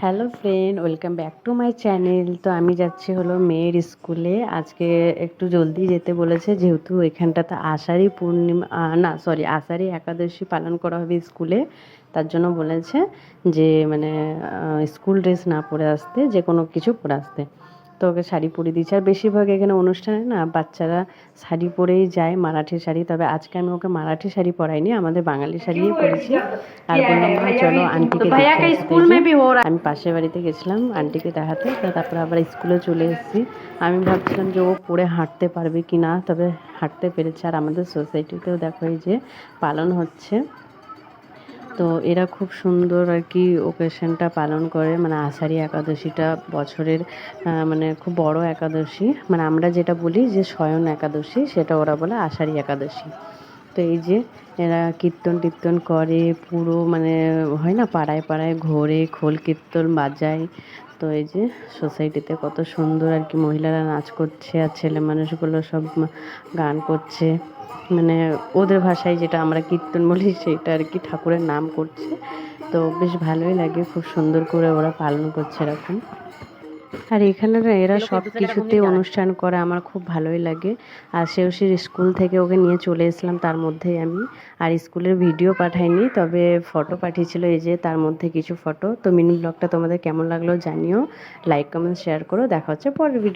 Hello friend, welcome back to my channel. তো আমি যাচ্ছি হলো মেয়ের স্কুলে। আজকে একটু জলদি যেতে বলেছে, যেহেতু এখানটাতে আষাঢ়ি পূর্ণিমা না সরি আষাঢ়ি একাদশী পালন করা হবে স্কুলে। তার জন্য বলেছে যে মানে স্কুল ড্রেস না পরে আসতে, যে কোনো কিছু পরে আসতে। তো ওকে শাড়ি পরিয়ে দিয়েছে। আর বেশিরভাগ এখানে অনুষ্ঠানে না বাচ্চারা শাড়ি পরেই যায়, মারাঠি শাড়ি। তবে আজকে আমি ওকে মারাঠি শাড়ি পরাইনি, আমাদের বাঙালি শাড়িই পরেছি। আর বললাম ভাই চলো আন্টিকে দেখে আসতে। আমি পাশের বাড়িতে গেছিলাম আন্টিকে দেখাতে, তো তারপরে আবার স্কুলে চলে এসেছি। আমি ভাবছিলাম যে ও পরে হাঁটতে পারবে কি না, তবে হাঁটতে পেরেছে। আর আমাদের সোসাইটিতেও দেখো এই যে পালন হচ্ছে। তো এরা খুব সুন্দর আর কি ওকেশনটা পালন করে, মানে আষাঢ়ি একাদশীটা বছরের মানে খুব বড় একাদশী। মানে আমরা যেটা বলি যে শয়ন একাদশী, সেটা ওরা বলে আষাঢ়ি একাদশী। তো এই যে এরা কীর্তন টির্তন করে, পুরো মানে হয় না পাড়ায় পাড়ায় ঘোরে, খোল কীর্তন বাজায়। তো এই যে সোসাইটিতে কত সুন্দর আর কি মহিলারা নাচ করছে, আর ছেলে মানুষগুলো সব গান করছে, মানে ওদের ভাষায় যেটা আমরা কীর্তন বলি সেইটা আর কি, ঠাকুরের নাম করছে। তো বেশ ভালোই লাগে, খুব সুন্দর করে ওরা পালন করছে এরকম। আর এখানে না এরা সব কিছুতে অনুষ্ঠান করে, আমার খুব ভালোই লাগে। আর সেওসির স্কুল থেকে ওকে নিয়ে চলে এসলাম তার মধ্যেই আমি। আর স্কুলের ভিডিও পাঠাইনি, তবে ফটো পাঠিয়েছিল, এই যে তার মধ্যে কিছু ফটো। তো মিনি ব্লগটা তোমাদের কেমন লাগলো জানিও, লাইক কমেন্ট শেয়ার করো। দেখা হচ্ছে পরের ভিডিও।